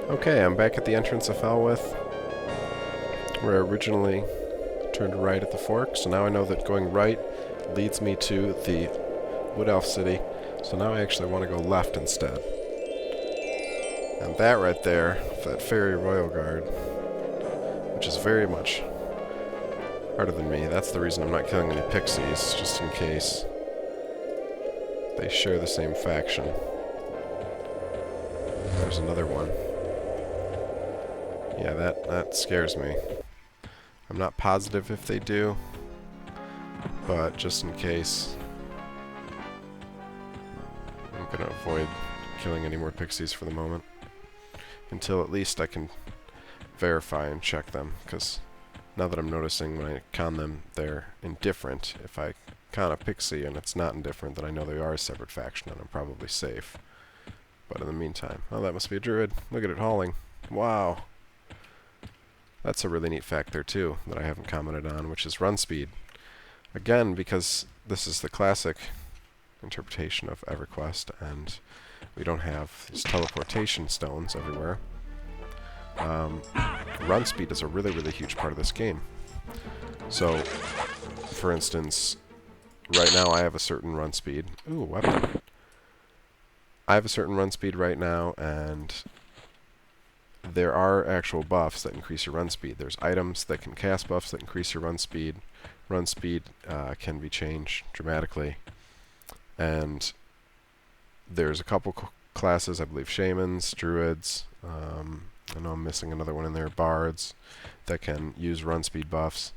Okay, I'm back at the entrance of Falwith, where I originally turned right at the fork, so now I know that going right leads me to the Wood Elf City, so now I actually want to go left instead. And that right there, that Fairy Royal Guard, which is very much harder than me, that's the reason I'm not killing any pixies, just in case they share the same faction. There's another one. Yeah, that scares me. I'm not positive if they do, but just in case, I'm going to avoid killing any more pixies for the moment, until at least I can verify and check them, because now that I'm noticing when I con them, they're indifferent. If I con a pixie and it's not indifferent, then I know they are a separate faction and I'm probably safe. But in the meantime, oh, that must be a druid. Look at it hauling. Wow. That's a really neat fact there too, that I haven't commented on, which is run speed. Again, because this is the classic interpretation of EverQuest, and we don't have these teleportation stones everywhere. Run speed is a really, really huge part of this game. So, for instance, right now I have a certain run speed. Ooh, weapon. I have a certain run speed right now, and there are actual buffs that increase your run speed. There's items that can cast buffs that increase your run speed. Run speed can be changed dramatically. And there's a couple classes, I believe shamans, druids, I know I'm missing another one in there, bards, that can use run speed buffs.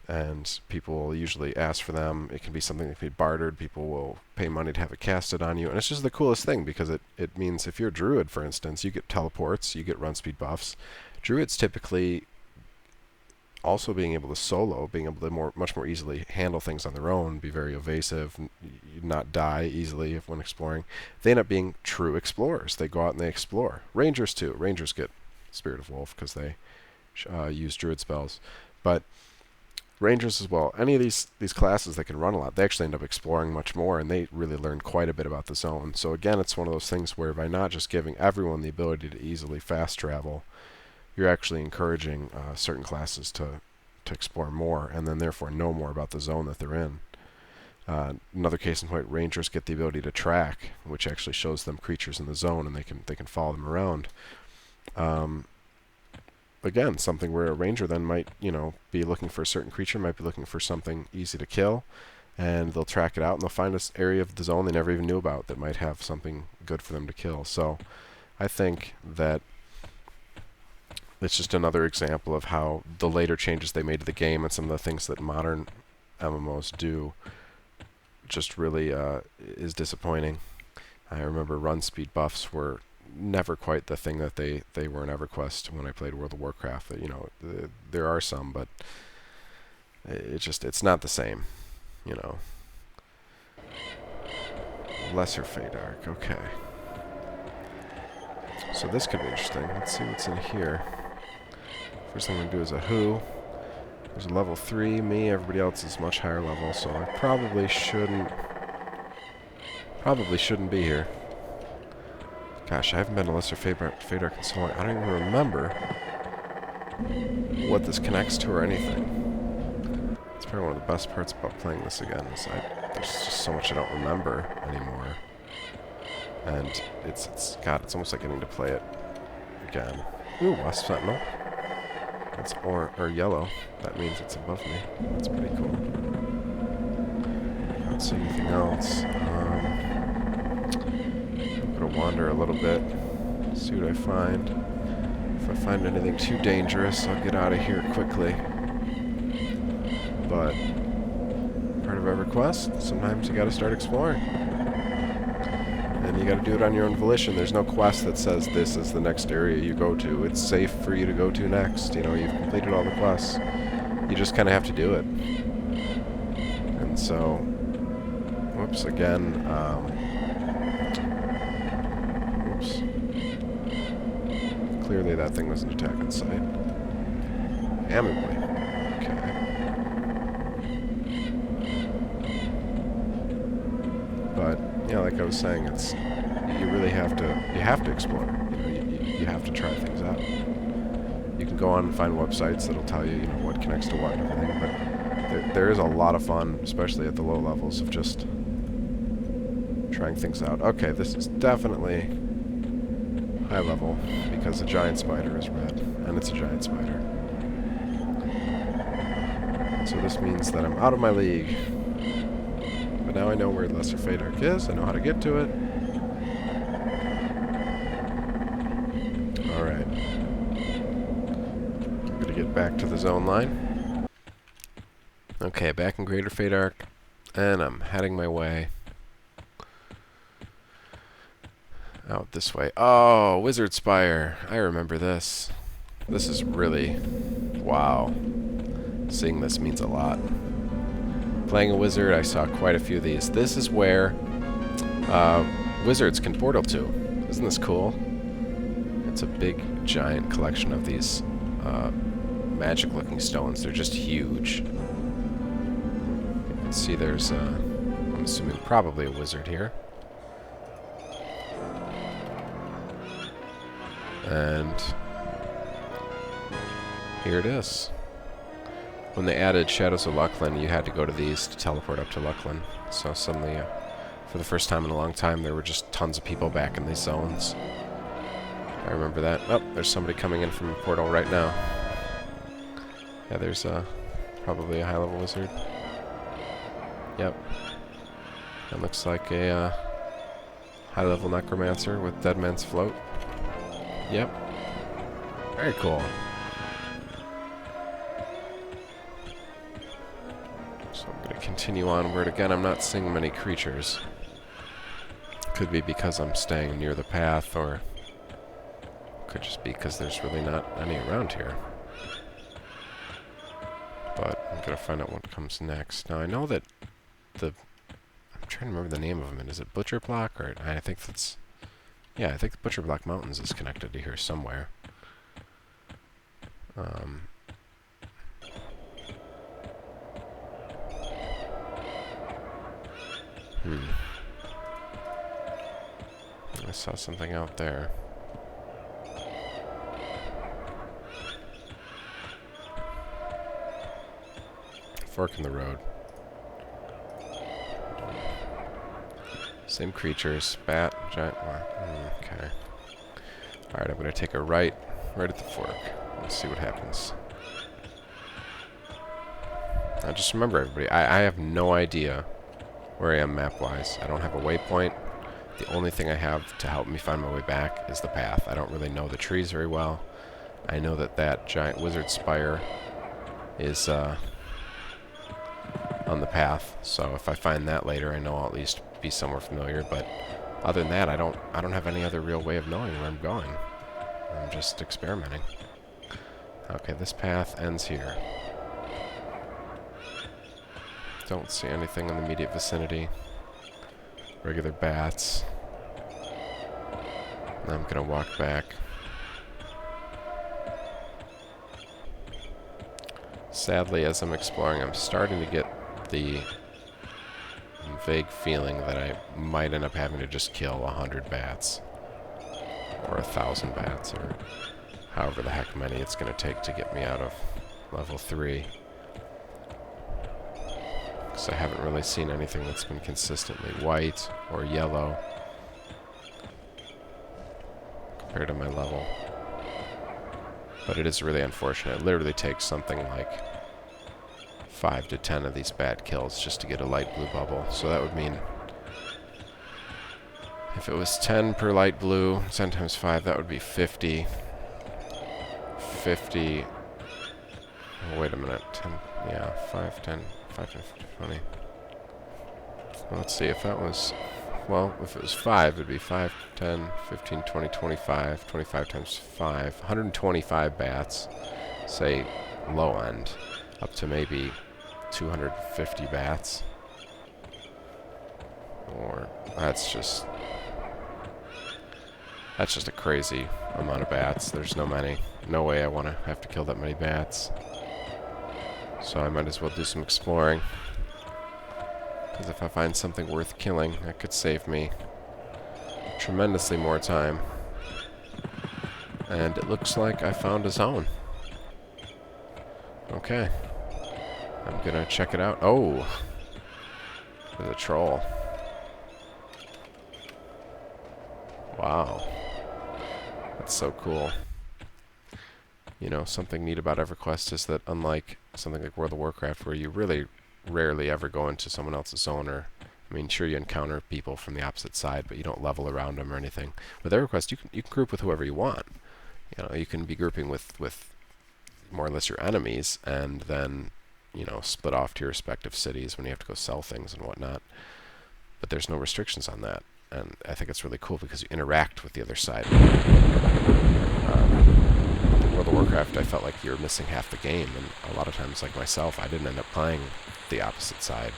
And people will usually ask for them. It can be something that can be bartered. People will pay money to have it casted on you. And it's just the coolest thing, because it means if you're a druid, for instance, you get teleports, you get run speed buffs. Druids typically also being able to solo, being able to much more easily handle things on their own, be very evasive, not die easily when exploring. They end up being true explorers. They go out and they explore. Rangers too. Rangers get Spirit of Wolf because they use druid spells. But Rangers as well. Any of these classes that can run a lot, they actually end up exploring much more, and they really learn quite a bit about the zone. So again, it's one of those things where by not just giving everyone the ability to easily fast travel, you're actually encouraging certain classes to explore more, and then therefore know more about the zone that they're in. Another case in point, Rangers get the ability to track, which actually shows them creatures in the zone, and they can follow them around. Again, something where a ranger then might, be looking for a certain creature, might be looking for something easy to kill, and they'll track it out, and they'll find this area of the zone they never even knew about that might have something good for them to kill. So I think that it's just another example of how the later changes they made to the game and some of the things that modern MMOs do just really is disappointing. I remember run speed buffs were never quite the thing that they were in EverQuest when I played World of Warcraft. There are some, but it's not the same, Lesser Feydark, okay. So this could be interesting. Let's see what's in here. First thing I'm going to do is a who. There's a level 3, me, everybody else is much higher level, so I probably shouldn't be here. Gosh, I haven't been to Lesser Feydark in so long, I don't even remember what this connects to or anything. It's probably one of the best parts about playing this again, is there's just so much I don't remember anymore. And it's almost like getting to play it again. Ooh, Wasp Sentinel. It's or yellow. That means it's above me. That's pretty cool. I don't see anything else. I'm gonna wander a little bit, see what I find. If I find anything too dangerous, I'll get out of here quickly. But part of EverQuest, sometimes you gotta start exploring. And you gotta do it on your own volition. There's no quest that says this is the next area you go to. It's safe for you to go to next. You've completed all the quests. You just kind of have to do it. And so, whoops, again, whoops. Clearly that thing was an attack on sight. Amicably. Okay. But yeah, like I was saying, you have to explore. you have to try things out. You can go on and find websites that'll tell you, what connects to what and everything, but there is a lot of fun, especially at the low levels, of just trying things out. Okay, this is definitely high level, because the giant spider is red, and it's a giant spider. So this means that I'm out of my league. But now I know where Lesser Fate Arc is, I know how to get to it. Alright. I'm gonna get back to the zone line. Okay, back in Greater Fate Arc, and I'm heading my way out this way. Oh, Wizard Spire. I remember this. This is really... wow. Seeing this means a lot. Playing a wizard, I saw quite a few of these. This is where wizards can portal to. Isn't this cool? It's a big, giant collection of these magic-looking stones. They're just huge. You can see there's, I'm assuming, probably a wizard here. And here it is. When they added Shadows of Lucklin, you had to go to these to teleport up to Lucklin. So suddenly, for the first time in a long time, there were just tons of people back in these zones. I remember that. Oh, there's somebody coming in from a portal right now. Yeah, there's probably a high-level wizard. Yep. That looks like a high-level necromancer with Dead Man's Float. Yep. Very cool. So I'm going to continue onward. Again, I'm not seeing many creatures. Could be because I'm staying near the path, or could just be because there's really not any around here. But I'm going to find out what comes next. Now, I know that I'm trying to remember the name of them. Is it Butcher Block? Or I think that's... yeah, I think the Butcher Block Mountains is connected to here somewhere. I saw something out there. Fork in the road. Same creatures. Bat, giant... okay. Alright, I'm going to take a right at the fork. Let's see what happens. Now just remember, everybody, I have no idea where I am map-wise. I don't have a waypoint. The only thing I have to help me find my way back is the path. I don't really know the trees very well. I know that that giant wizard spire is on the path, so if I find that later, I know I'll at least be somewhere familiar. But other than that, I don't have any other real way of knowing where I'm going. I'm just experimenting. Okay, this path ends here. Don't see anything in the immediate vicinity. Regular bats. And I'm gonna walk back. Sadly, as I'm exploring, I'm starting to get the vague feeling that I might end up having to just kill 100 bats. Or 1,000 bats, or however the heck many it's gonna take to get me out of level 3. Because I haven't really seen anything that's been consistently white or yellow compared to my level. But it is really unfortunate. It literally takes something like 5 to 10 of these bat kills just to get a light blue bubble. So that would mean if it was 10 per light blue, 10 times 5, that would be 50. 50. Oh, wait a minute. 10, yeah, 5, 10, 5, 10, 50, 20. Well, let's see if that was... well, if it was 5, it would be 5, 10, 15, 20, 25. 25 times 5. 125 bats. Say, low end. Up to maybe 250 bats. Or... that's just a crazy amount of bats. There's no way I want to have to kill that many bats. So I might as well do some exploring. Because if I find something worth killing, that could save me tremendously more time. And it looks like I found a zone. Okay. I'm gonna check it out. Oh! There's a troll. Wow. That's so cool. You know, something neat about EverQuest is that unlike something like World of Warcraft, where you really rarely ever go into someone else's zone, or, I mean, sure you encounter people from the opposite side, but you don't level around them or anything. With EverQuest, you can group with whoever you want. You know, you can be grouping with more or less your enemies, and then, you know, split off to your respective cities when you have to go sell things and whatnot. But there's no restrictions on that, and I think it's really cool because you interact with the other side. World of Warcraft, I felt like you were missing half the game, and a lot of times, like myself, I didn't end up playing the opposite side.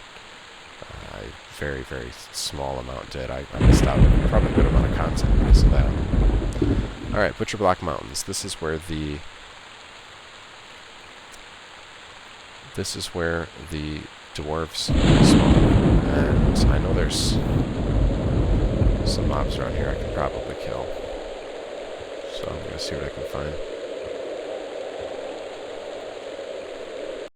I very, very small amount did. I missed out on probably a good amount of content because of that. Alright, Butcher Block Mountains. This is where the dwarves spawn. And I know there's some mobs around here I can probably kill. So I'm going to see what I can find.